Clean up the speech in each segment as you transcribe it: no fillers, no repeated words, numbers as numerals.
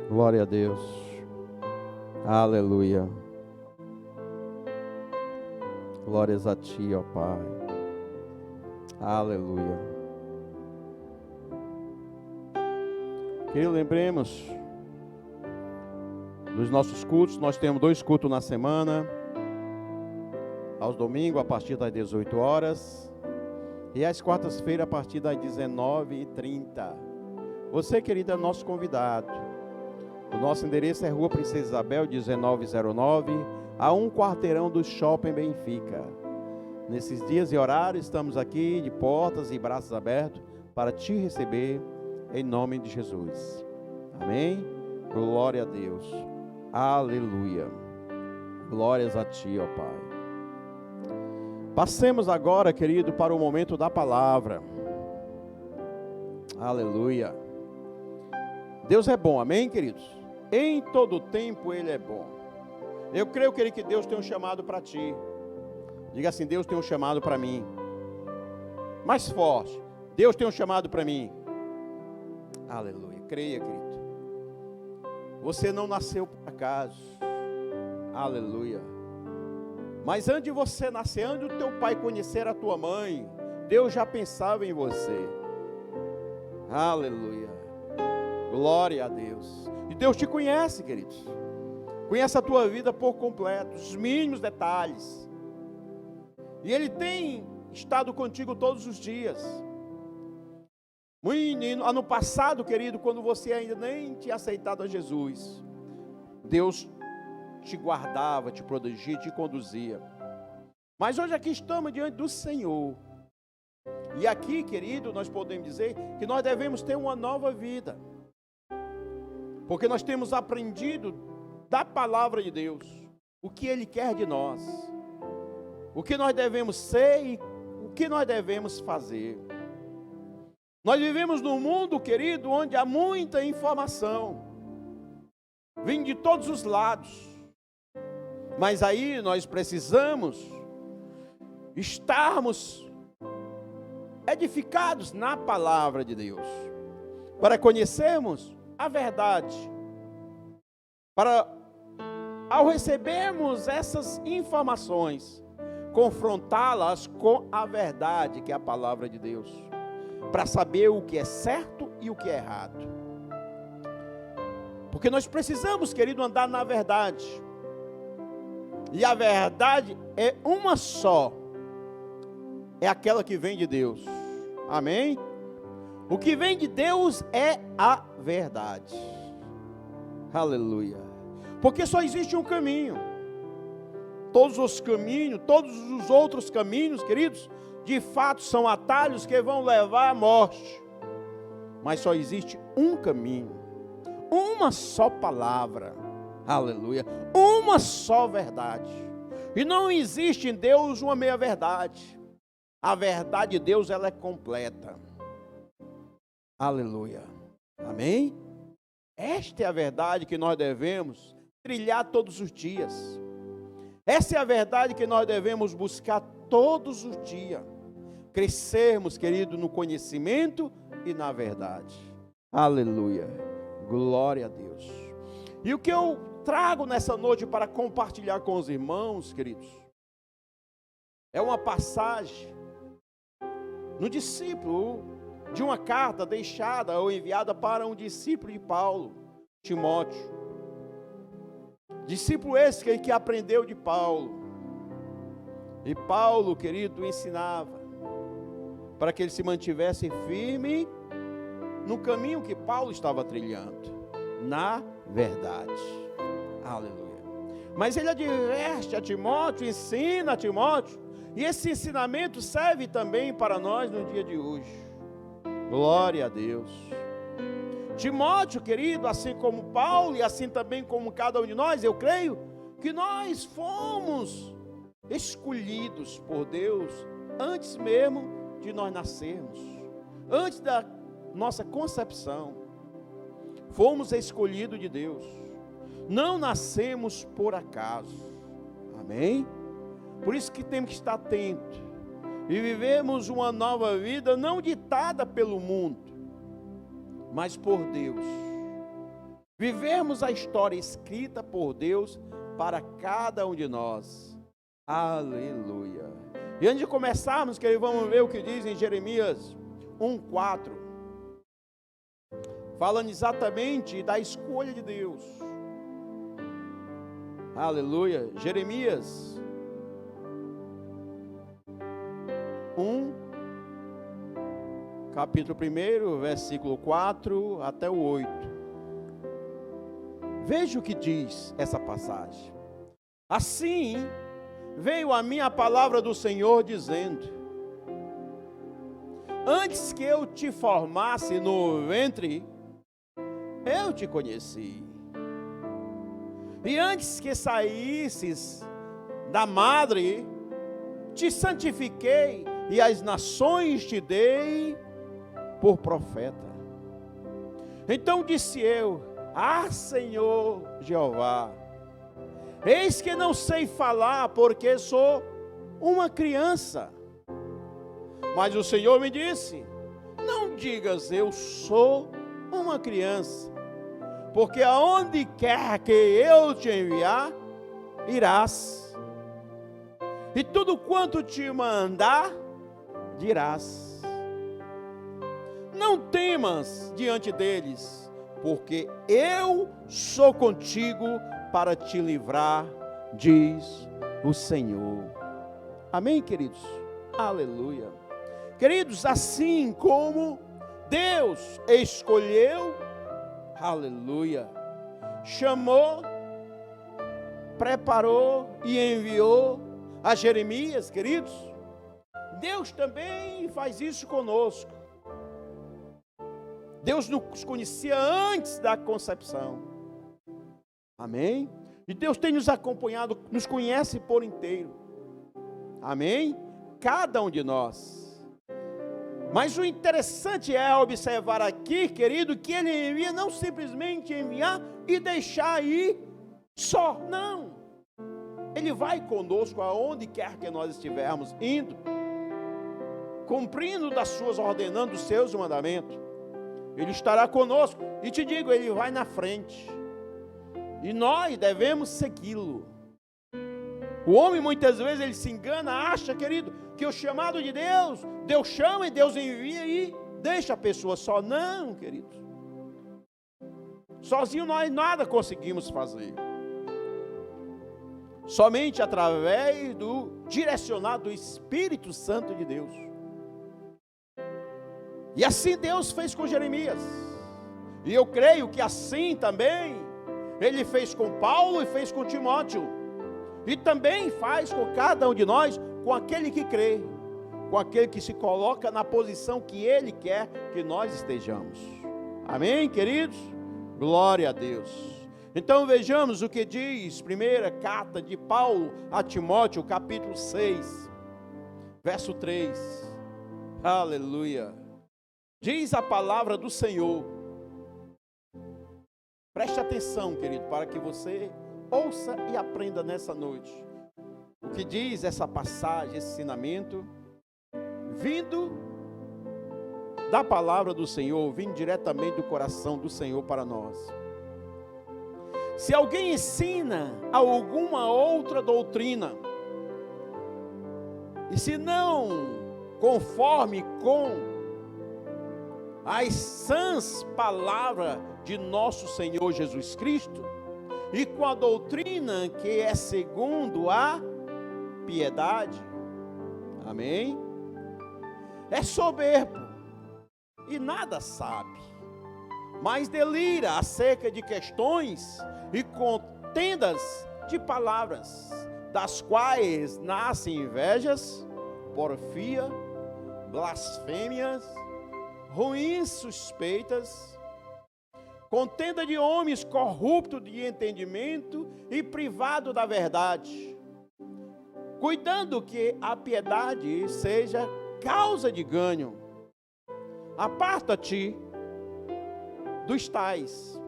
Glória a Deus. Aleluia. Glórias a Ti, ó Pai. Aleluia. Que lembremos dos nossos cultos. Nós temos 2 cultos na semana. Aos domingos, a partir das 18 horas. E às quartas-feiras, a partir das 19h30. Você, querido, é nosso convidado. O nosso endereço é Rua Princesa Isabel, 1909, a 1 quarteirão do Shopping Benfica. Nesses dias e horários, estamos aqui de portas e braços abertos para te receber em nome de Jesus. Amém? Glória a Deus. Aleluia. Glórias a Ti, ó Pai. Passemos agora, querido, para o momento da palavra. Aleluia. Deus é bom, amém, queridos? Em todo tempo Ele é bom. Eu creio, querido, que Deus tem um chamado para ti. Diga assim: Deus tem um chamado para mim. Mais forte: Deus tem um chamado para mim. Aleluia. Creia, querido. Você não nasceu por acaso. Aleluia. Mas antes de você nascer, antes do teu pai conhecer a tua mãe, Deus já pensava em você. Aleluia. Glória a Deus. E Deus te conhece, queridos. Conhece a tua vida por completo, os mínimos detalhes. E Ele tem estado contigo todos os dias. Ano passado, querido, quando você ainda nem tinha aceitado a Jesus, Deus te guardava, te protegia, te conduzia. Mas hoje aqui estamos diante do Senhor. E aqui, querido, nós podemos dizer que nós devemos ter uma nova vida. Porque nós temos aprendido da palavra de Deus o que Ele quer de nós, o que nós devemos ser e o que nós devemos fazer. Nós vivemos num mundo, querido, onde há muita informação, vem de todos os lados, mas aí nós precisamos estarmos edificados na palavra de Deus, para conhecermos a verdade, para, ao recebermos essas informações, confrontá-las com a verdade, que é a palavra de Deus, para saber o que é certo e o que é errado. Porque nós precisamos, querido, andar na verdade, e a verdade é uma só, é aquela que vem de Deus. Amém? O que vem de Deus é a verdade. Aleluia. Porque só existe um caminho. Todos os caminhos, todos os outros caminhos, queridos, de fato são atalhos que vão levar à morte. Mas só existe um caminho, uma só palavra. Aleluia. Uma só verdade. E não existe em Deus uma meia verdade. A verdade de Deus, ela é completa. Aleluia. Amém? Esta é a verdade que nós devemos trilhar todos os dias. Essa é a verdade que nós devemos buscar todos os dias. Crescermos, querido, no conhecimento e na verdade. Aleluia. Glória a Deus. E o que eu trago nessa noite para compartilhar com os irmãos, queridos, é uma passagem no discípulo de uma carta deixada ou enviada para um discípulo de Paulo, Timóteo. Discípulo esse que aprendeu de Paulo. E Paulo, querido, ensinava para que ele se mantivesse firme no caminho que Paulo estava trilhando, na verdade. Aleluia. Mas ele adverte a Timóteo, ensina a Timóteo, e esse ensinamento serve também para nós no dia de hoje. Glória a Deus. Timóteo, querido, assim como Paulo e assim também como cada um de nós, eu creio que nós fomos escolhidos por Deus antes mesmo de nós nascermos, antes da nossa concepção. Fomos escolhidos de Deus. Não nascemos por acaso. Amém? Por isso que temos que estar atentos e vivemos uma nova vida não ditada pelo mundo, mas por Deus. Vivemos a história escrita por Deus para cada um de nós. Aleluia. E antes de começarmos, querido, vamos ver o que diz em Jeremias 1:4. Falando exatamente da escolha de Deus. Aleluia. Jeremias 1, capítulo 1, versículo 4 até o 8. Veja o que diz essa passagem. Assim veio a mim a palavra do Senhor dizendo: antes que eu te formasse no ventre, eu te conheci. E antes que saísses da madre, te santifiquei, e as nações te dei por profeta. Então disse eu: ah, Senhor Jeová, eis que não sei falar, porque sou uma criança. Mas o Senhor me disse: não digas eu sou uma criança, porque aonde quer que eu te enviar, irás, e tudo quanto te mandar, dirás. Não temas diante deles, porque eu sou contigo para te livrar, diz o Senhor. Amém, queridos? Aleluia. Queridos, assim como Deus escolheu, aleluia, chamou, preparou e enviou a Jeremias, queridos, Deus também faz isso conosco. Deus nos conhecia antes da concepção. Amém? E Deus tem nos acompanhado, nos conhece por inteiro. Amém? Cada um de nós. Mas o interessante é observar aqui, querido, que Ele envia, não simplesmente enviar e deixar ir só. Não. Ele vai conosco aonde quer que nós estivermos indo, cumprindo das suas, ordenando os seus mandamentos. Ele estará conosco. E te digo, Ele vai na frente. E nós devemos segui-lo. O homem muitas vezes ele se engana, acha, querido, que o chamado de Deus, Deus chama e Deus envia e deixa a pessoa só. Não, querido. Sozinho nós nada conseguimos fazer. Somente através do direcionado do Espírito Santo de Deus. E assim Deus fez com Jeremias. E eu creio que assim também Ele fez com Paulo e fez com Timóteo. E também faz com cada um de nós, com aquele que crê, com aquele que se coloca na posição que Ele quer que nós estejamos. Amém, queridos? Glória a Deus. Então vejamos o que diz, primeira carta de Paulo a Timóteo, capítulo 6, verso 3. Aleluia. Diz a palavra do Senhor. Preste atenção, querido, para que você ouça e aprenda nessa noite. O que diz essa passagem, esse ensinamento, vindo da palavra do Senhor, vindo diretamente do coração do Senhor para nós. Se alguém ensina alguma outra doutrina, e se não conforme com as sãs palavras de nosso Senhor Jesus Cristo, e com a doutrina que é segundo a piedade, amém? É soberbo e nada sabe, mas delira acerca de questões e contendas de palavras, das quais nascem invejas, porfia, blasfêmias, ruins suspeitas, contenda de homens corruptos de entendimento e privado da verdade, cuidando que a piedade seja causa de ganho. Aparta-te dos tais.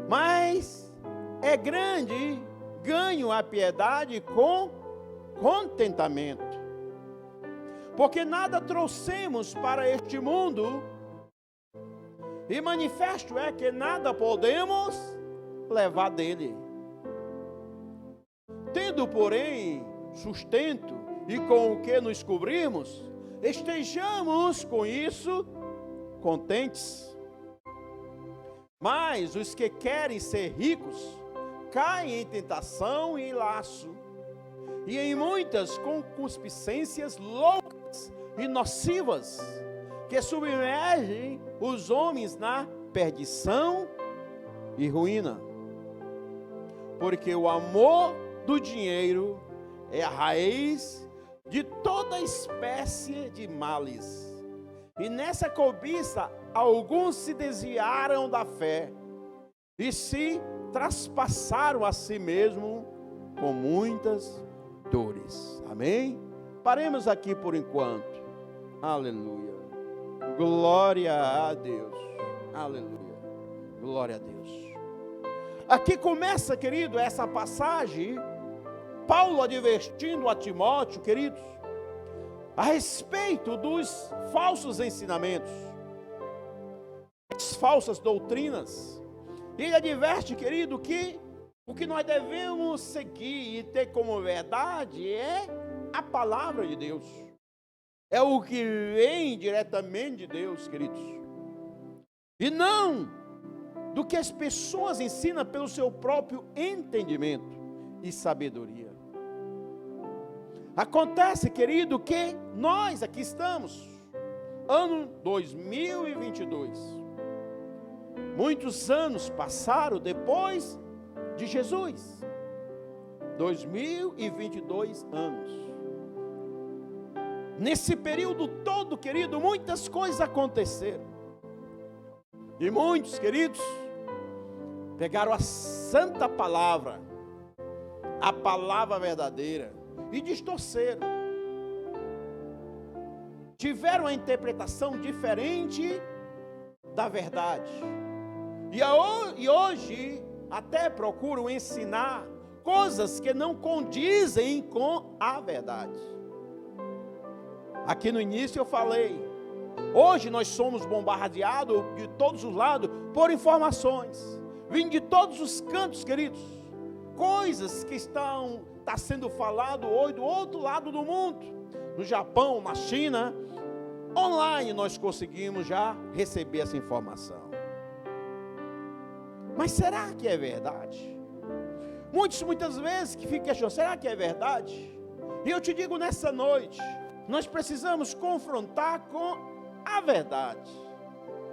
Mas é grande ganho a piedade com contentamento. Porque nada trouxemos para este mundo, E manifesto é que nada podemos levar dele. Tendo, porém, sustento e com o que nos cobrimos, estejamos com isso contentes. Mas os que querem ser ricos caem em tentação e em laço, e em muitas concupiscências loucas e nocivas, que submergem os homens na perdição e ruína. Porque o amor do dinheiro é a raiz de toda espécie de males. E nessa cobiça, alguns se desviaram da fé e se traspassaram a si mesmo com muitas dores. Amém? Paremos aqui por enquanto. Aleluia. Glória a Deus. Aleluia. Glória a Deus. Aqui começa, querido, essa passagem, Paulo advertindo a Timóteo, queridos, a respeito dos falsos ensinamentos, as falsas doutrinas. Ele adverte, querido, que o que nós devemos seguir e ter como verdade é a palavra de Deus. É o que vem diretamente de Deus, queridos. E não do que as pessoas ensinam pelo seu próprio entendimento e sabedoria. Acontece, querido, que nós aqui estamos, ano 2022. Muitos anos passaram depois de Jesus. 2022 anos. Nesse período todo, querido, muitas coisas aconteceram. E muitos, queridos, pegaram a santa palavra, a palavra verdadeira, e distorceram. Tiveram a interpretação diferente da verdade. E hoje até procuram ensinar coisas que não condizem com a verdade. Aqui no início eu falei, hoje nós somos bombardeados de todos os lados por informações, vindo de todos os cantos, queridos, coisas que está sendo falado hoje do outro lado do mundo, no Japão, na China, online nós conseguimos já receber essa informação. Mas será que é verdade? Muitas vezes que ficam questionando, será que é verdade? E eu te digo nessa noite, nós precisamos confrontar com a verdade.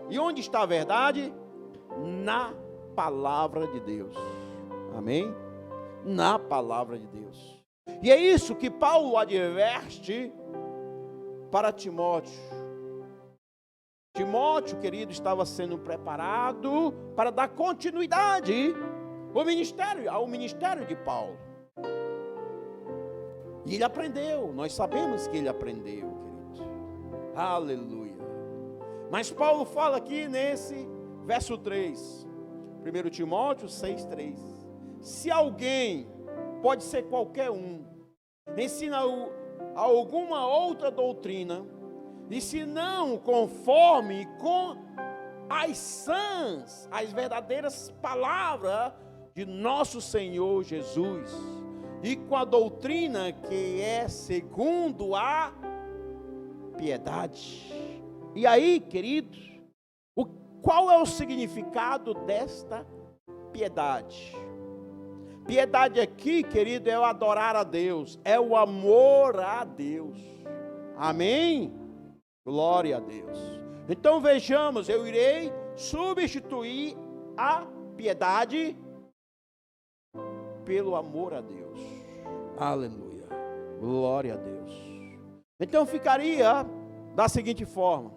E onde está a verdade? Na palavra de Deus. Amém? Na palavra de Deus. E é isso que Paulo adverte para Timóteo. Timóteo, querido, estava sendo preparado para dar continuidade ao ministério de Paulo. E ele aprendeu, nós sabemos que ele aprendeu, querido. Aleluia. Mas Paulo fala aqui nesse verso 3, 1 Timóteo 6,3. Se alguém, pode ser qualquer um, ensina alguma outra doutrina, e se não conforme com as sãs, as verdadeiras palavras de nosso Senhor Jesus, e com a doutrina que é segundo a piedade. E aí, queridos, qual é o significado desta piedade? Piedade aqui, querido, é o adorar a Deus, é o amor a Deus. Amém? Glória a Deus. Então vejamos, eu irei substituir a piedade pelo amor a Deus. Aleluia. Glória a Deus. Então ficaria da seguinte forma: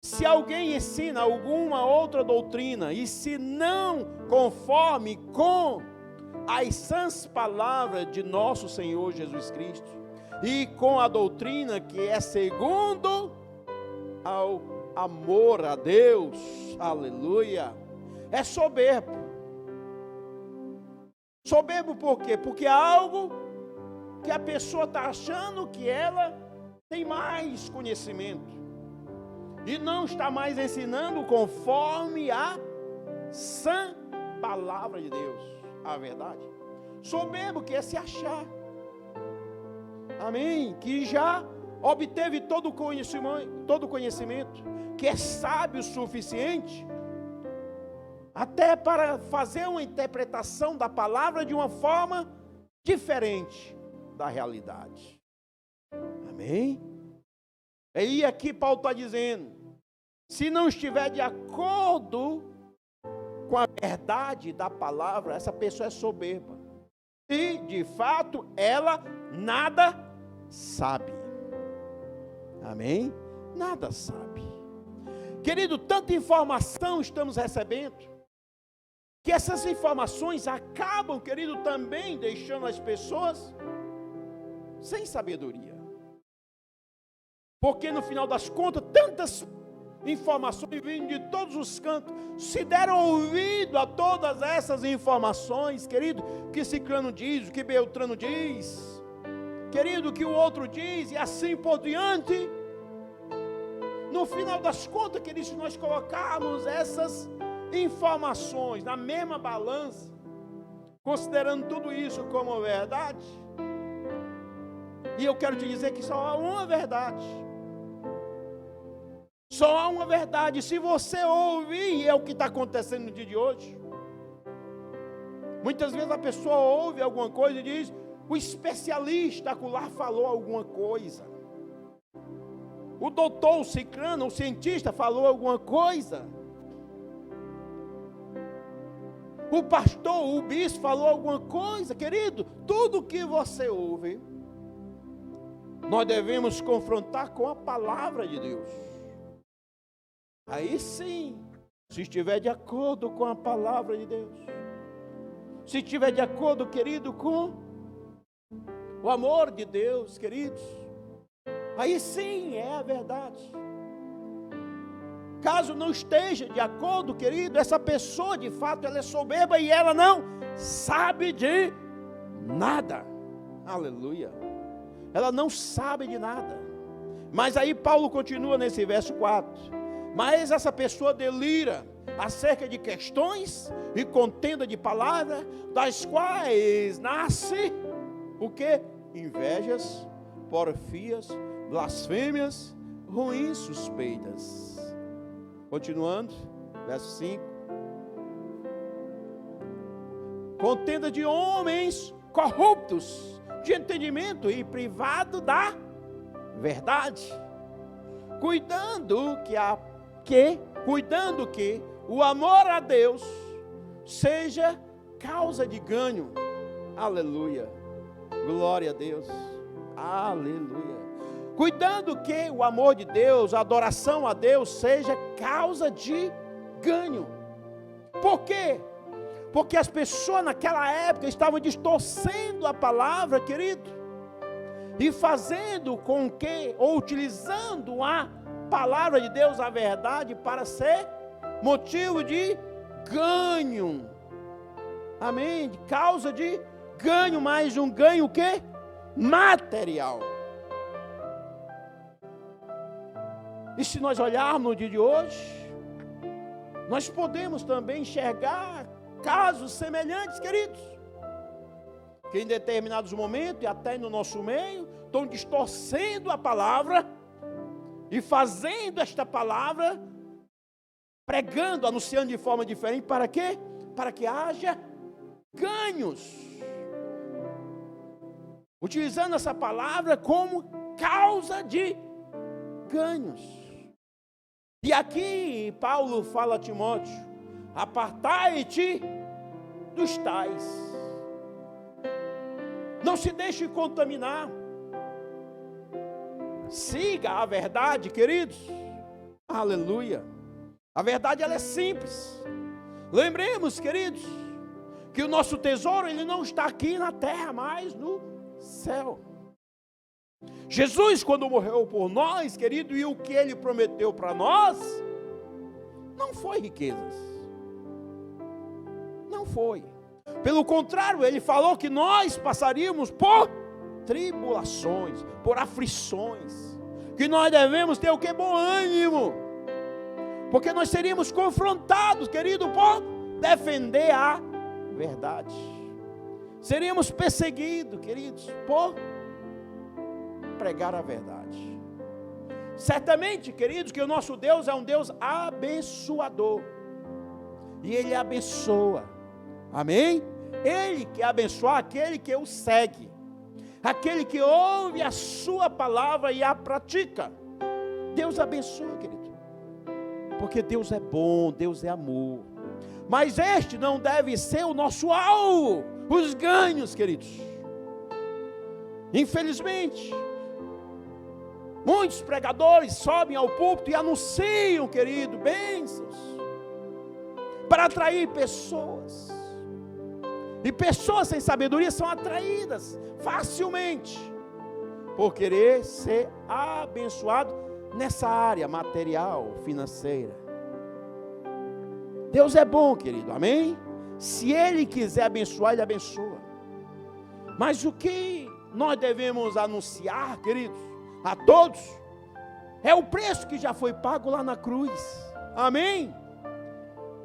se alguém ensina alguma outra doutrina, e se não conforme com as sãs palavras de nosso Senhor Jesus Cristo, e com a doutrina que é segundo ao amor a Deus, aleluia, é soberbo. Soberbo por quê? Porque é algo que a pessoa está achando que ela tem mais conhecimento. e não está mais ensinando conforme a sã palavra de Deus, a verdade. Soberbo que é se achar, amém, que já obteve todo o conhecimento, que é sábio o suficiente, até para fazer uma interpretação da palavra de uma forma diferente da realidade, amém? E aqui Paulo está dizendo, se não estiver de acordo com a verdade da palavra, essa pessoa é soberba, e de fato ela nada sabe, amém? Nada sabe. Querido, tanta informação estamos recebendo, que essas informações acabam, querido, também deixando as pessoas sem sabedoria. Porque no final das contas, tantas informações vindo de todos os cantos, se deram ouvido a todas essas informações, querido, que Ciclano diz, o que Beltrano diz, querido, o que o outro diz, e assim por diante. No final das contas, querido, se nós colocarmos essas informações na mesma balança, considerando tudo isso como verdade, e eu quero te dizer que só há uma verdade, só há uma verdade. Se você ouvir, e é o que está acontecendo no dia de hoje, muitas vezes a pessoa ouve alguma coisa e diz, o especialista acolá falou alguma coisa, o doutor, o ciclano, o cientista falou alguma coisa, o pastor, o bispo falou alguma coisa. Querido, tudo que você ouve, nós devemos confrontar com a palavra de Deus. Aí sim, se estiver de acordo com a palavra de Deus, se estiver de acordo, querido, com o amor de Deus, queridos, aí sim é a verdade. Caso não esteja de acordo, querido, essa pessoa de fato ela é soberba e ela não sabe de nada. Aleluia. Ela não sabe de nada. Mas aí Paulo continua nesse verso 4. Mas essa pessoa delira acerca de questões e contenda de palavras, das quais nasce o que? Invejas, porfias, blasfêmias, ruins suspeitas. Continuando, verso 5. Contenda de homens corruptos, de entendimento e privado da verdade, cuidando que o amor a Deus seja causa de ganho. Aleluia. Glória a Deus. Aleluia. Cuidando que o amor de Deus, a adoração a Deus seja causa de ganho. Por quê? Porque as pessoas naquela época estavam distorcendo a palavra, querido, e fazendo com que, ou utilizando a palavra de Deus, a verdade, para ser motivo de ganho. Amém? De causa de ganho, mas um ganho o quê? Material. E se nós olharmos no dia de hoje, nós podemos também enxergar casos semelhantes, queridos, que em determinados momentos, e até no nosso meio, estão distorcendo a palavra, e fazendo esta palavra, pregando, anunciando de forma diferente, para quê? Para que haja ganhos, utilizando essa palavra como causa de ganhos. E aqui Paulo fala a Timóteo, apartai-te dos tais, não se deixe contaminar, siga a verdade, queridos, aleluia. A verdade ela é simples. Lembremos, queridos, que o nosso tesouro ele não está aqui na terra, mas no céu. Jesus, quando morreu por nós, querido, e o que ele prometeu para nós, não foi riquezas, não foi. Pelo contrário, ele falou que nós passaríamos por tribulações, por aflições, que nós devemos ter o que? Bom ânimo. Porque nós seríamos confrontados, querido, por defender a verdade. Seríamos perseguidos, queridos, por pregar a verdade. Certamente, queridos, que o nosso Deus é um Deus abençoador. E Ele abençoa. Amém? Ele quer abençoar aquele que o segue. Aquele que ouve a sua palavra e a pratica. Deus abençoa, querido. Porque Deus é bom, Deus é amor. Mas este não deve ser o nosso alvo. Os ganhos, queridos. Infelizmente, muitos pregadores sobem ao púlpito e anunciam, querido, bênçãos. Para atrair pessoas. E pessoas sem sabedoria são atraídas facilmente por querer ser abençoado nessa área material, financeira. Deus é bom, querido, amém? Se Ele quiser abençoar, Ele abençoa. Mas o que nós devemos anunciar, queridos, a todos, é o preço que já foi pago lá na cruz, amém?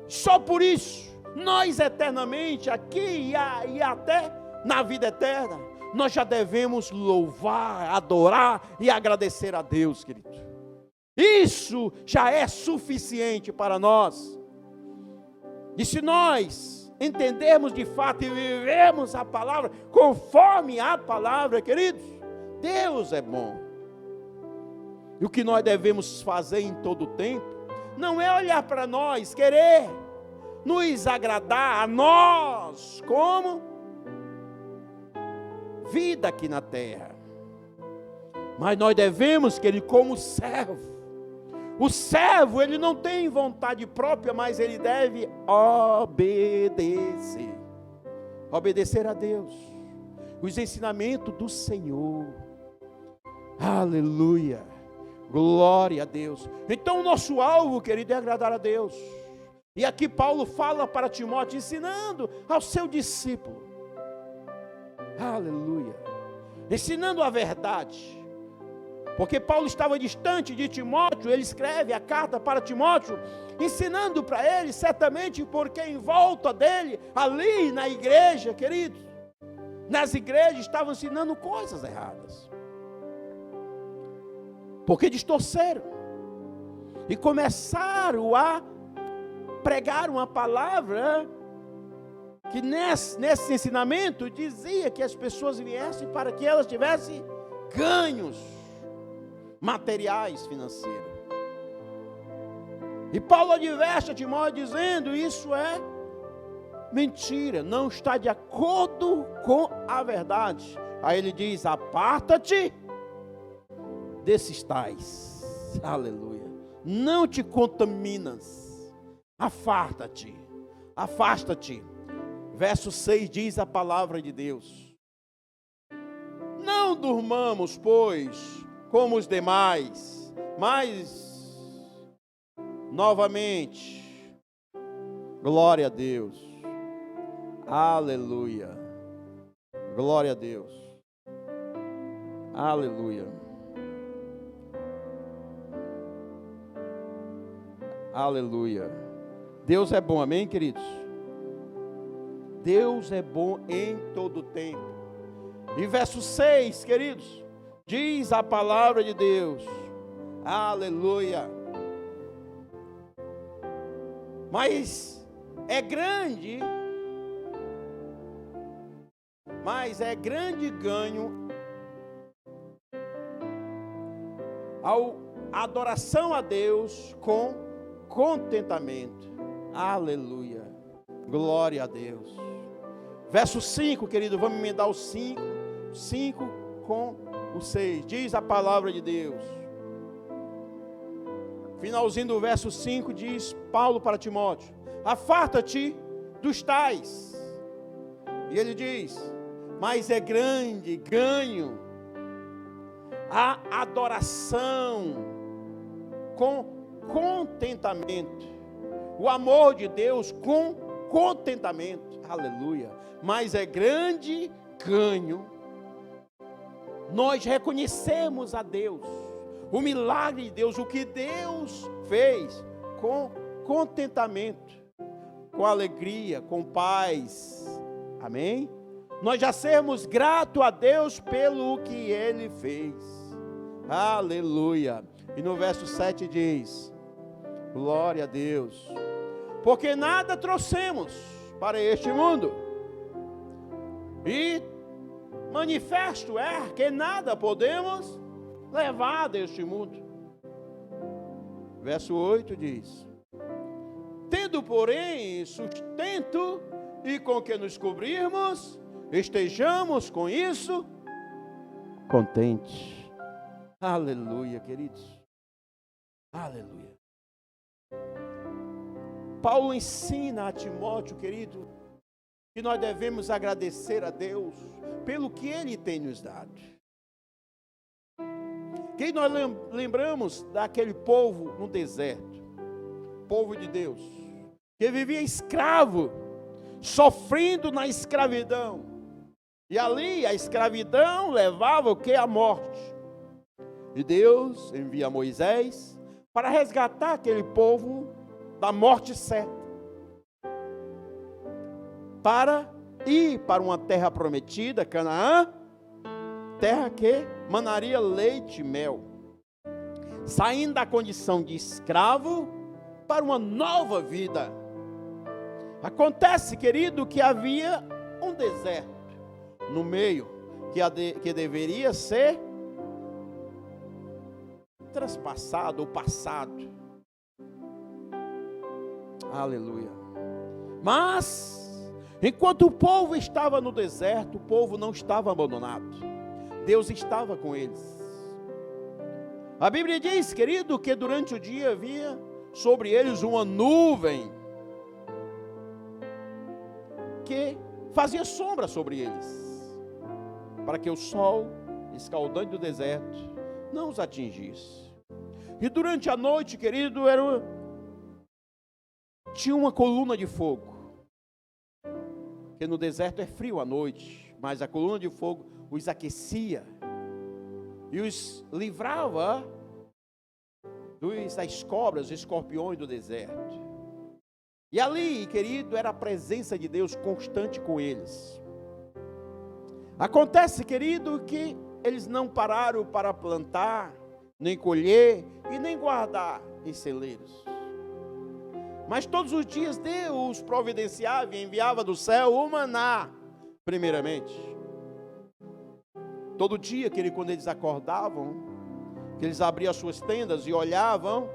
Só por isso, nós eternamente, aqui e até na vida eterna, nós já devemos louvar, adorar e agradecer a Deus, querido. Isso já é suficiente para nós. E se nós entendermos de fato e vivemos a palavra conforme a palavra, queridos, Deus é bom. E o que nós devemos fazer em todo o tempo, não é olhar para nós, querer nos agradar a nós, como vida aqui na terra. Mas nós devemos, querido, como servo. O servo, ele não tem vontade própria, mas ele deve obedecer. Obedecer a Deus. Os ensinamentos do Senhor. Aleluia. Glória a Deus. Então o nosso alvo, querido, é agradar a Deus. E aqui Paulo fala para Timóteo, ensinando ao seu discípulo. Aleluia. Ensinando a verdade. Porque Paulo estava distante de Timóteo, ele escreve a carta para Timóteo, ensinando para ele, certamente porque em volta dele, ali na igreja, queridos, nas igrejas estavam ensinando coisas erradas. Porque distorceram e começaram a pregar uma palavra que nesse ensinamento dizia que as pessoas viessem para que elas tivessem ganhos materiais, financeiros. E Paulo adverte a Timóteo dizendo, isso é mentira, não está de acordo com a verdade. Aí ele diz, aparta-te desses tais, aleluia, não te contaminas, afasta-te. Verso 6 diz a palavra de Deus, não durmamos, pois, como os demais, mas, novamente, glória a Deus, aleluia, glória a Deus, aleluia, aleluia, Deus é bom, amém, queridos? Deus é bom em todo tempo. E verso 6, queridos, diz a palavra de Deus, aleluia, mas é grande ganho a adoração a Deus com contentamento, aleluia, glória a Deus. Verso 5, querido, vamos emendar o 5 com o 6, diz a palavra de Deus, finalzinho do verso 5, diz Paulo para Timóteo, afasta-te dos tais, e ele diz, mas é grande ganho a adoração com contentamento, o amor de Deus com contentamento, aleluia, mas é grande ganho nós reconhecemos a Deus, o milagre de Deus, o que Deus fez com contentamento, com alegria, com paz. Amém? Nós já sermos gratos a Deus pelo que Ele fez. Aleluia. E no verso 7 diz: glória a Deus, porque nada trouxemos para este mundo, e manifesto é que nada podemos levar deste mundo. Verso 8 diz: tendo, porém, sustento e com que nos cobrirmos, estejamos com isso contentes. Aleluia, queridos. Aleluia. Paulo ensina a Timóteo, querido, que nós devemos agradecer a Deus pelo que Ele tem nos dado. Que nós lembramos daquele povo no deserto, povo de Deus, que vivia escravo, sofrendo na escravidão. E ali a escravidão levava o que? A morte. E Deus envia Moisés para resgatar aquele povo da morte certa, para ir para uma terra prometida, Canaã, terra que manaria leite e mel, saindo da condição de escravo para uma nova vida. Acontece, querido, que havia um deserto no meio, que deveria ser transpassado ou passado. Aleluia. Mas, enquanto o povo estava no deserto, o povo não estava abandonado. Deus estava com eles. A Bíblia diz, querido, que durante o dia havia sobre eles uma nuvem que fazia sombra sobre eles, para que o sol escaldante do deserto não os atingisse. E durante a noite, querido, tinha uma coluna de fogo, porque no deserto é frio à noite, mas a coluna de fogo os aquecia e os livrava das cobras, dos escorpiões do deserto. E ali, querido, era a presença de Deus constante com eles. Acontece, querido, que eles não pararam para plantar, nem colher e nem guardar em celeiros. Mas todos os dias Deus providenciava e enviava do céu o maná, primeiramente. Todo dia, quando eles acordavam, que eles abriam as suas tendas e olhavam,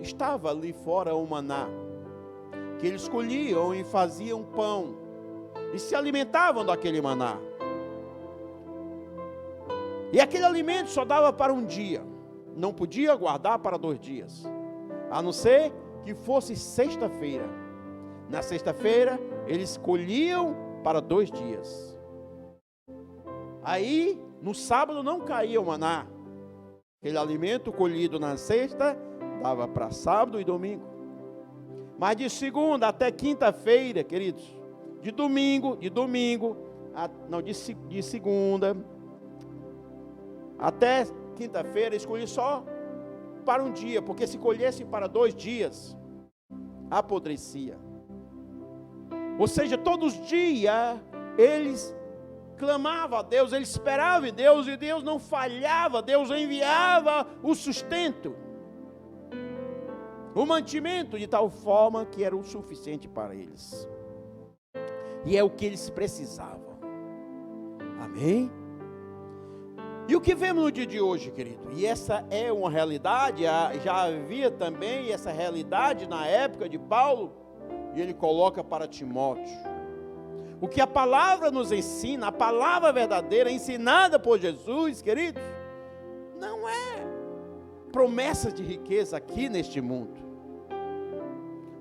estava ali fora o maná, que eles colhiam e faziam pão, e se alimentavam daquele maná. E aquele alimento só dava para um dia, não podia guardar para 2 dias, a não ser que fosse sexta-feira. Na sexta-feira, eles colhiam para 2 dias. Aí, no sábado não caía o maná. Aquele alimento colhido na sexta, dava para sábado e domingo. Mas de segunda até quinta-feira, queridos, de segunda até quinta-feira, escolhi só para um dia, porque se colhesse para 2 dias, apodrecia. Ou seja, todos os dias, eles clamavam a Deus, eles esperavam em Deus, e Deus não falhava, Deus enviava o sustento, o mantimento, de tal forma que era o suficiente para eles. E é o que eles precisavam. Amém? E o que vemos no dia de hoje, querido? E essa é uma realidade, já havia também essa realidade na época de Paulo, e ele coloca para Timóteo. O que a palavra nos ensina, a palavra verdadeira, ensinada por Jesus, queridos, não é promessa de riqueza aqui neste mundo.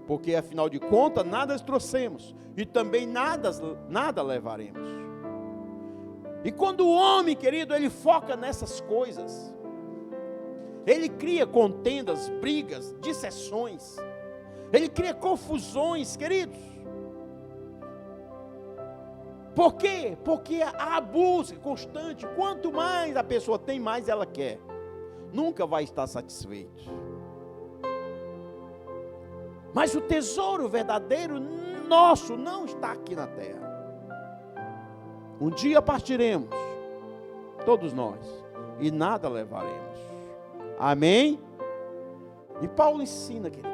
Porque afinal de contas, nada trouxemos, e também nada levaremos. E quando o homem, querido, ele foca nessas coisas, ele cria contendas, brigas, dissensões, ele cria confusões, queridos. Por quê? Porque a busca constante, quanto mais a pessoa tem, mais ela quer, nunca vai estar satisfeito. Mas o tesouro verdadeiro nosso não está aqui na terra. Um dia partiremos, todos nós, e nada levaremos. Amém? E Paulo ensina, querido,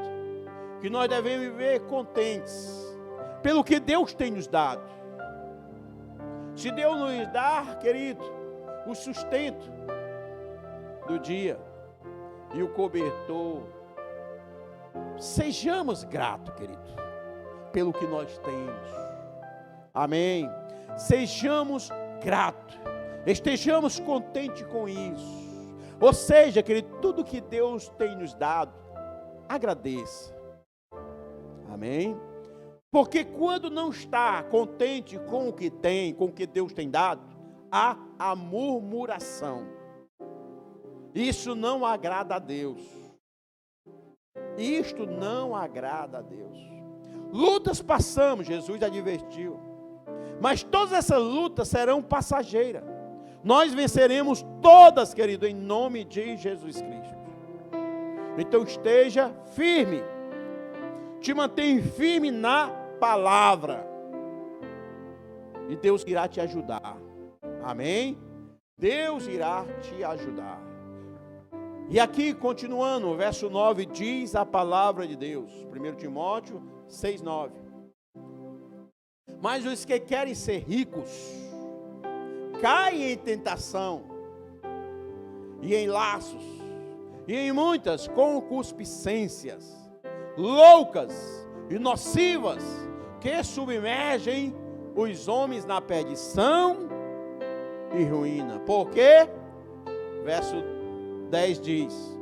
que nós devemos viver contentes pelo que Deus tem nos dado. Se Deus nos dá, querido, o sustento do dia e o cobertor, sejamos gratos, querido, pelo que nós temos. Amém? Sejamos gratos, estejamos contentes com isso. Ou seja, querido, tudo que Deus tem nos dado, agradeça. Amém? Porque quando não está contente com o que tem, com o que Deus tem dado, há a murmuração. Isso não agrada a Deus. Isto não agrada a Deus. Lutas passamos, Jesus advertiu. Mas todas essas lutas serão passageiras. Nós venceremos todas, querido, em nome de Jesus Cristo. Então esteja firme. Te mantenha firme na palavra. E Deus irá te ajudar. Amém? Deus irá te ajudar. E aqui, continuando, o verso 9 diz a palavra de Deus. 1 Timóteo 6:9. Mas os que querem ser ricos, caem em tentação, e em laços, e em muitas concupiscências, loucas e nocivas, que submergem os homens na perdição e ruína. Por quê? Verso 10 diz: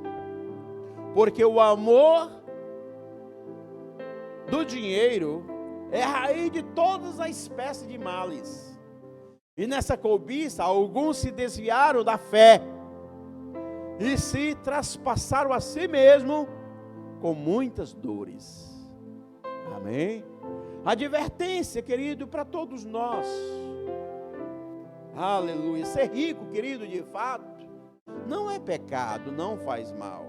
porque o amor do dinheiro é a raiz de todas as espécies de males. E nessa cobiça, alguns se desviaram da fé e se traspassaram a si mesmo com muitas dores. Amém? Advertência, querido, para todos nós. Aleluia. Ser rico, querido, de fato, não é pecado, não faz mal.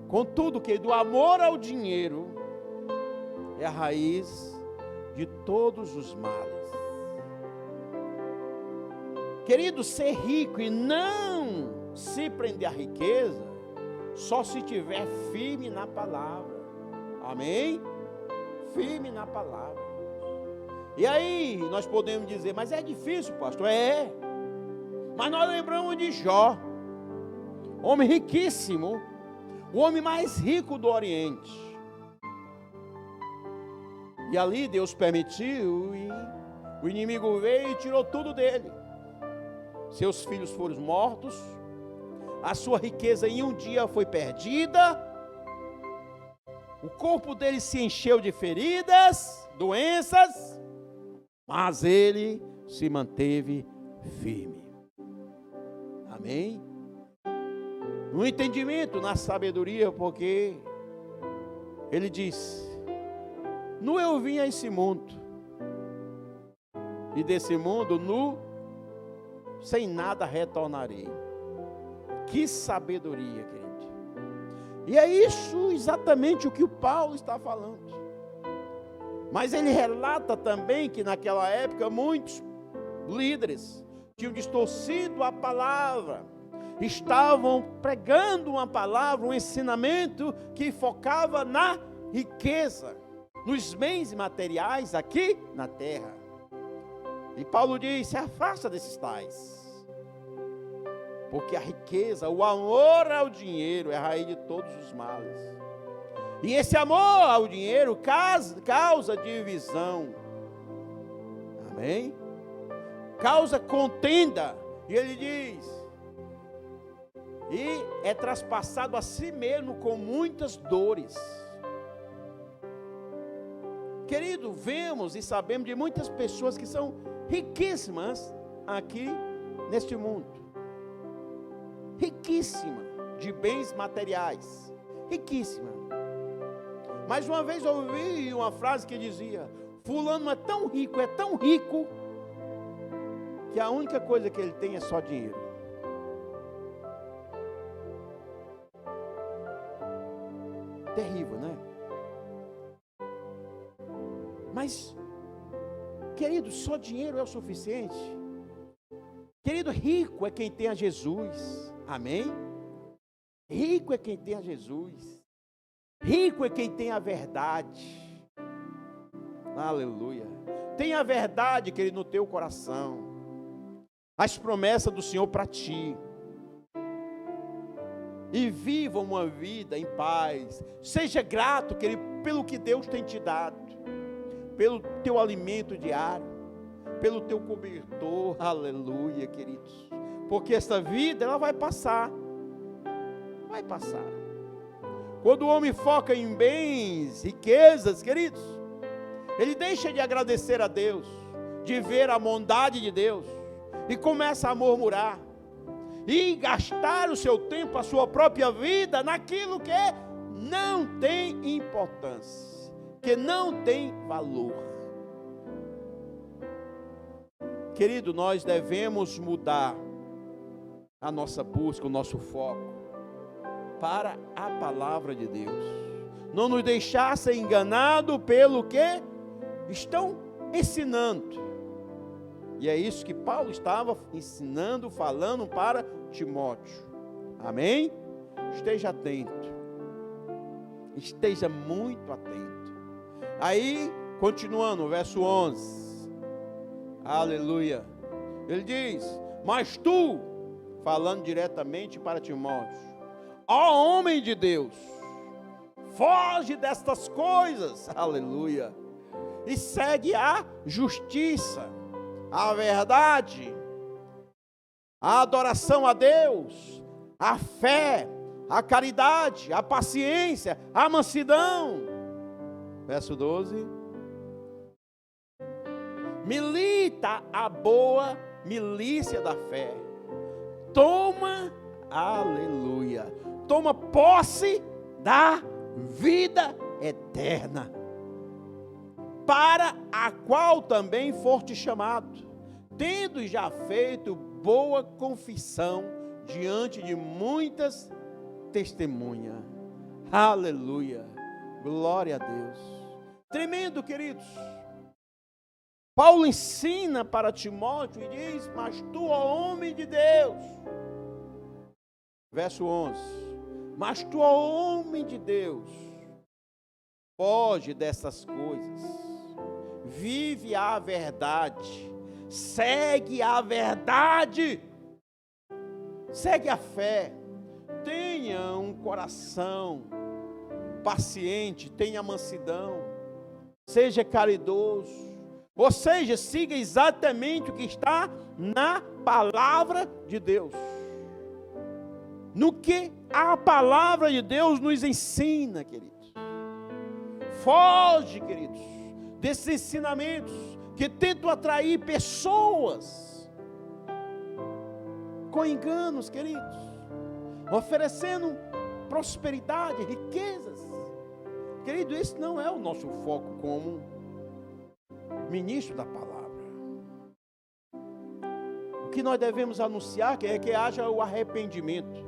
Contudo, que do amor ao dinheiro é a raiz de todos os males. Querido, ser rico e não se prender à riqueza, só se tiver firme na palavra. Amém? Firme na palavra. E aí nós podemos dizer, mas é difícil, pastor. É. Mas nós lembramos de Jó, homem riquíssimo, o homem mais rico do Oriente. E ali Deus permitiu e o inimigo veio e tirou tudo dele. Seus filhos foram mortos, a sua riqueza em um dia foi perdida, o corpo dele se encheu de feridas, doenças, mas ele se manteve firme. Amém? No entendimento, na sabedoria, porque ele disse: nu eu vim a esse mundo, e desse mundo nu sem nada retornarei. Que sabedoria, querido. E é isso exatamente o que o Paulo está falando. Mas ele relata também que naquela época muitos líderes tinham distorcido a palavra, estavam pregando uma palavra, um ensinamento que focava na riqueza, nos bens materiais aqui na terra. E Paulo diz: se afasta desses tais, porque a riqueza, o amor ao dinheiro é a raiz de todos os males. E esse amor ao dinheiro causa divisão. Amém? Causa contenda. E ele diz: e é traspassado a si mesmo com muitas dores. Querido, vemos e sabemos de muitas pessoas que são riquíssimas aqui neste mundo. Riquíssima de bens materiais. Riquíssima. Mas uma vez eu ouvi uma frase que dizia: fulano é tão rico, que a única coisa que ele tem é só dinheiro. Terrível, né? Mas, querido, só dinheiro é o suficiente? Querido, rico é quem tem a Jesus. Amém? Rico é quem tem a Jesus. Rico é quem tem a verdade. Aleluia. Tem a verdade, querido, no teu coração. As promessas do Senhor para ti. E viva uma vida em paz. Seja grato, querido, pelo que Deus tem te dado. Pelo teu alimento diário. Pelo teu cobertor. Aleluia, queridos. Porque essa vida, ela vai passar. Vai passar. Quando o homem foca em bens, riquezas, queridos, ele deixa de agradecer a Deus, de ver a bondade de Deus, e começa a murmurar, e gastar o seu tempo, a sua própria vida, naquilo que não tem importância, que não tem valor. Querido, nós devemos mudar a nossa busca, o nosso foco, para a palavra de Deus. Não nos deixar ser enganado pelo que estão ensinando. E é isso que Paulo estava ensinando, falando para Timóteo. Amém? Esteja atento. Esteja muito atento. Aí, continuando, verso 11. Aleluia. Ele diz: mas tu, falando diretamente para Timóteo, ó homem de Deus, foge destas coisas, aleluia, e segue a justiça, a verdade, a adoração a Deus, a fé, a caridade, a paciência, a mansidão. Verso 12. Milita a boa milícia da fé. Toma, aleluia, toma posse da vida eterna, para a qual também foste chamado, tendo já feito boa confissão diante de muitas testemunhas. Aleluia, glória a Deus. Tremendo, queridos. Paulo ensina para Timóteo e diz: mas tu, ó homem de Deus, verso 11, mas tu, ó homem de Deus, foge dessas coisas, vive a verdade, segue a verdade, segue a fé, tenha um coração paciente, tenha mansidão, seja caridoso, ou seja, siga exatamente o que está na palavra de Deus, no que a palavra de Deus nos ensina, queridos. Foge, queridos, desses ensinamentos que tentam atrair pessoas com enganos, queridos, oferecendo prosperidade, riquezas. Querido, esse não é o nosso foco como ministro da palavra. O que nós devemos anunciar é que haja o arrependimento,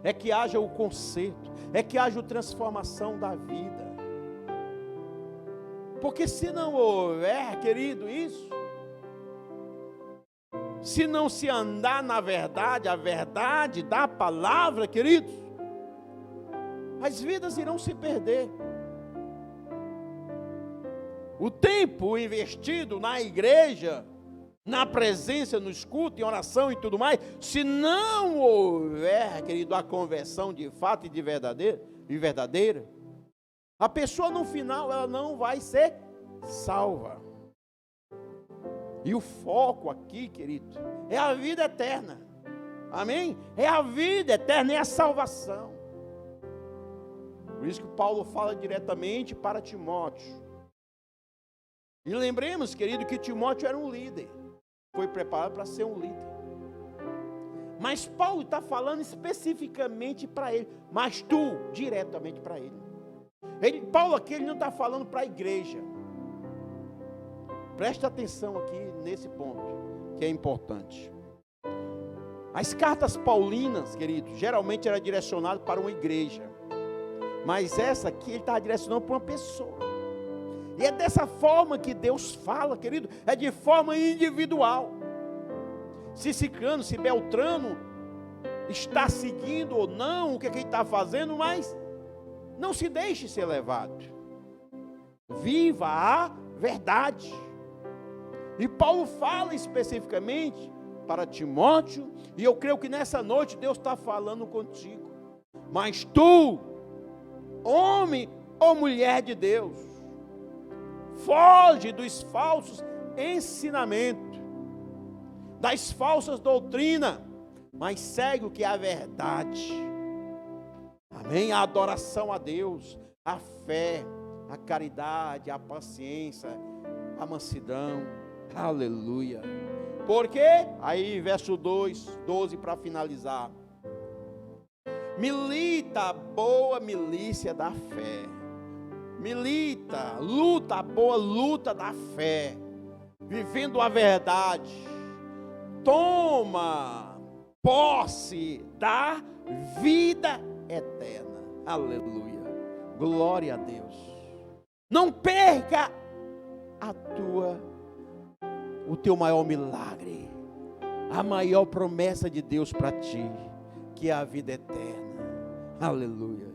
é que haja o conserto, é que haja a transformação da vida. Porque se não houver, querido, isso, se não se andar na verdade, a verdade da palavra, queridos, as vidas irão se perder. O tempo investido na igreja, na presença, no escuto, em oração e tudo mais, se não houver, querido, a conversão de fato e de verdadeira, a pessoa no final, ela não vai ser salva. E o foco aqui, querido, é a vida eterna. Amém? É a vida eterna, é a salvação. Por isso que Paulo fala diretamente para Timóteo. E lembremos, querido, que Timóteo era um líder. Foi preparado para ser um líder. Mas Paulo está falando especificamente para ele. Mas tu, diretamente para ele. Paulo aqui, ele não está falando para a igreja. Presta atenção aqui nesse ponto, que é importante. As cartas paulinas, querido, geralmente era direcionado para uma igreja. Mas essa aqui ele está direcionando para uma pessoa. E é dessa forma que Deus fala, querido, é de forma individual. Se Cicrano, se Beltrano está seguindo ou não o que ele está fazendo, mas não se deixe ser levado. Viva a verdade. E Paulo fala especificamente para Timóteo, e eu creio que nessa noite Deus está falando contigo. Mas tu, homem ou mulher de Deus, foge dos falsos ensinamentos, das falsas doutrinas, mas segue o que é a verdade. Amém? A adoração a Deus, a fé, a caridade, a paciência, a mansidão. Aleluia. Porque, aí verso 12 para finalizar. Milita a boa milícia da fé. Milita, luta a boa luta da fé. Vivendo a verdade. Toma posse da vida eterna. Aleluia. Glória a Deus. Não perca o teu maior milagre, a maior promessa de Deus para ti, que é a vida eterna. Aleluia.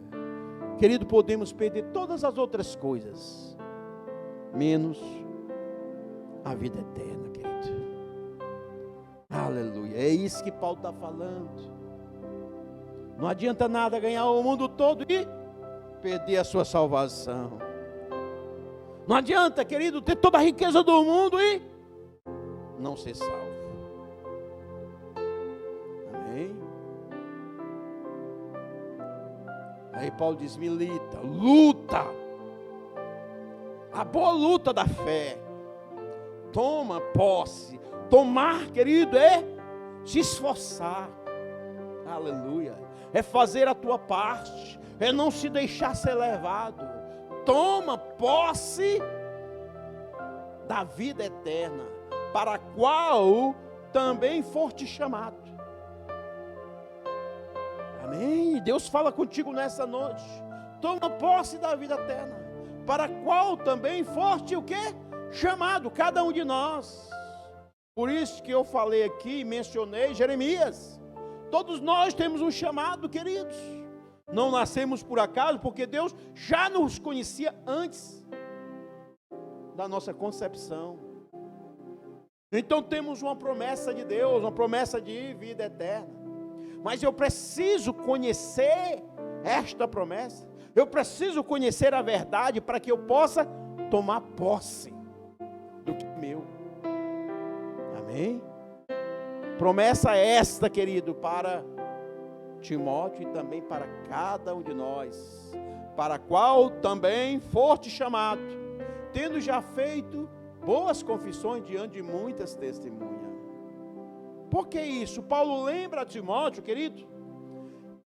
Querido, podemos perder todas as outras coisas, menos a vida eterna, querido. Aleluia. É isso que Paulo está falando. Não adianta nada ganhar o mundo todo e perder a sua salvação. Não adianta, querido, ter toda a riqueza do mundo e não ser salvo. Amém? Aí Paulo diz: milita, luta, a boa luta da fé. Toma posse. Tomar, querido, é se esforçar. Aleluia. É fazer a tua parte, é não se deixar ser levado. Toma posse da vida eterna, para a qual também foste chamado. Amém? Deus fala contigo nessa noite. Toma posse da vida eterna, para a qual também foste o quê? Chamado, cada um de nós. Por isso que eu falei aqui, mencionei Jeremias. Todos nós temos um chamado, queridos. Não nascemos por acaso, porque Deus já nos conhecia antes da nossa concepção. Então temos uma promessa de Deus, uma promessa de vida eterna. Mas eu preciso conhecer esta promessa. Eu preciso conhecer a verdade para que eu possa tomar posse do que é meu. Amém? Promessa esta, querido, para Timóteo e também para cada um de nós, para a qual também foste chamado, tendo já feito boas confissões diante de muitas testemunhas. Por que isso? Paulo lembra a Timóteo, querido,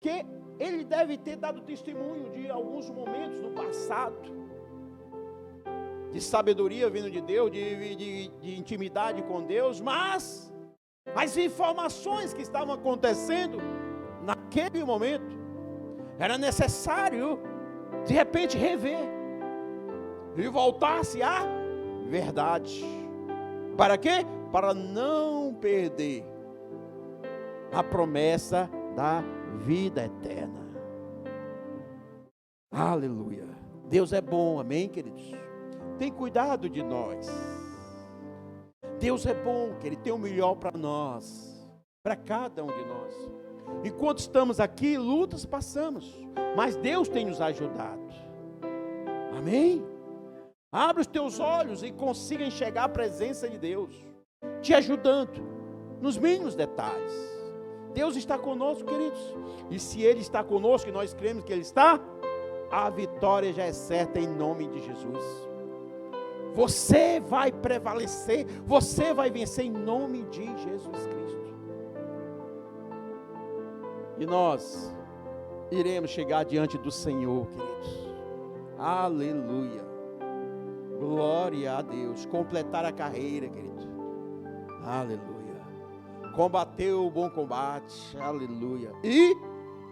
que ele deve ter dado testemunho de alguns momentos no passado, de sabedoria vindo de Deus, de intimidade com Deus, mas as informações que estavam acontecendo naquele momento, era necessário de repente rever e voltar-se à verdade. Para quê? Para não perder a promessa da vida eterna. Aleluia. Deus é bom, amém, queridos? Tem cuidado de nós. Deus é bom, que Ele tem o melhor para nós, para cada um de nós. Enquanto estamos aqui, lutas passamos, mas Deus tem nos ajudado. Amém? Abre os teus olhos e consiga enxergar a presença de Deus, te ajudando nos mínimos detalhes. Deus está conosco, queridos. E se Ele está conosco, e nós cremos que Ele está, a vitória já é certa em nome de Jesus. Você vai prevalecer, você vai vencer em nome de Jesus Cristo. E nós iremos chegar diante do Senhor, queridos. Aleluia. Glória a Deus. Completar a carreira, querido. Aleluia. Combater o bom combate. Aleluia. E,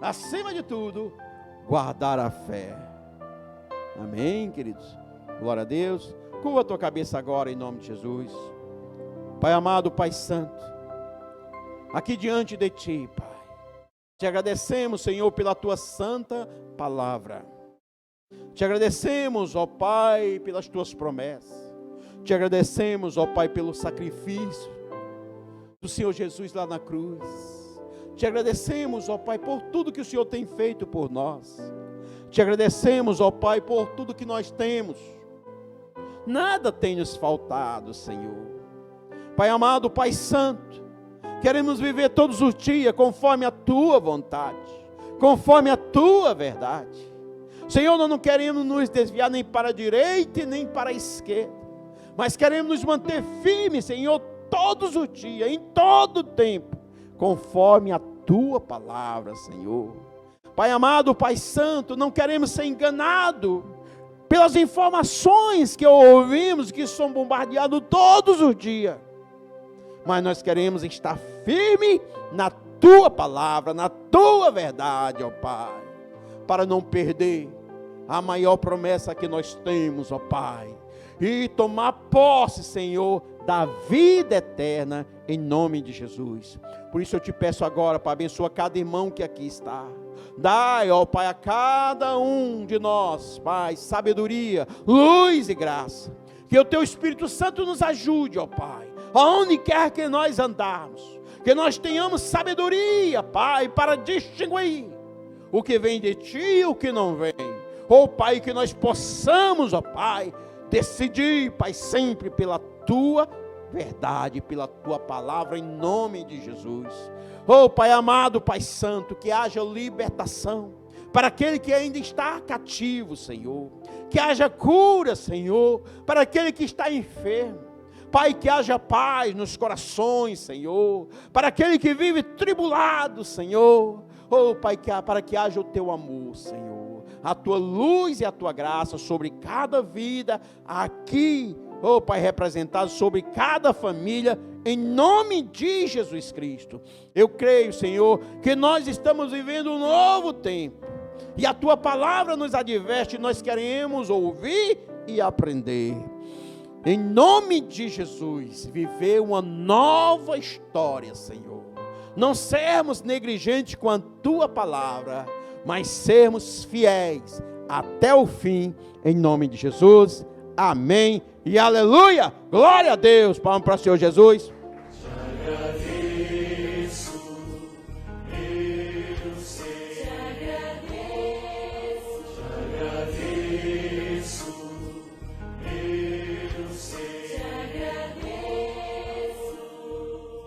acima de tudo, guardar a fé. Amém, queridos? Glória a Deus. Curva a tua cabeça agora em nome de Jesus. Pai amado, Pai santo, aqui diante de Ti, Pai, te agradecemos, Senhor, pela Tua santa palavra. Te agradecemos, ó Pai, pelas Tuas promessas. Te agradecemos, ó Pai, pelo sacrifício do Senhor Jesus lá na cruz. Te agradecemos, ó Pai, por tudo que o Senhor tem feito por nós. Te agradecemos, ó Pai, por tudo que nós temos. Nada tem nos faltado, Senhor. Pai amado, Pai santo, queremos viver todos os dias conforme a Tua vontade, conforme a Tua verdade. Senhor, nós não queremos nos desviar nem para a direita e nem para a esquerda, mas queremos nos manter firmes, Senhor, todos os dias, em todo o tempo, conforme a Tua palavra, Senhor. Pai amado, Pai santo, não queremos ser enganados pelas informações que ouvimos, que são bombardeados todos os dias, mas nós queremos estar firme na Tua palavra, na Tua verdade, ó Pai, para não perder a maior promessa que nós temos, ó Pai, e tomar posse, Senhor, da vida eterna, em nome de Jesus. Por isso eu te peço agora, para abençoar cada irmão que aqui está. Dai, ó Pai, a cada um de nós, Pai, sabedoria, luz e graça. Que o Teu Espírito Santo nos ajude, ó Pai, aonde quer que nós andarmos. Que nós tenhamos sabedoria, Pai, para distinguir o que vem de Ti e o que não vem. Ó Pai, que nós possamos, ó Pai, decidir, Pai, sempre pela Tua verdade, pela Tua palavra, em nome de Jesus. Oh Pai amado, Pai santo, que haja libertação para aquele que ainda está cativo, Senhor. Que haja cura, Senhor, para aquele que está enfermo. Pai, que haja paz nos corações, Senhor, para aquele que vive tribulado, Senhor. Oh Pai, para que haja o Teu amor, Senhor, a Tua luz e a Tua graça sobre cada vida aqui, oh Pai, representado sobre cada família, em nome de Jesus Cristo. Eu creio, Senhor, que nós estamos vivendo um novo tempo, e a Tua palavra nos adverte, nós queremos ouvir e aprender. Em nome de Jesus, viver uma nova história, Senhor. Não sermos negligentes com a Tua palavra, mas sermos fiéis até o fim, em nome de Jesus. Amém e aleluia. Glória a Deus. Palmas para o Senhor Jesus.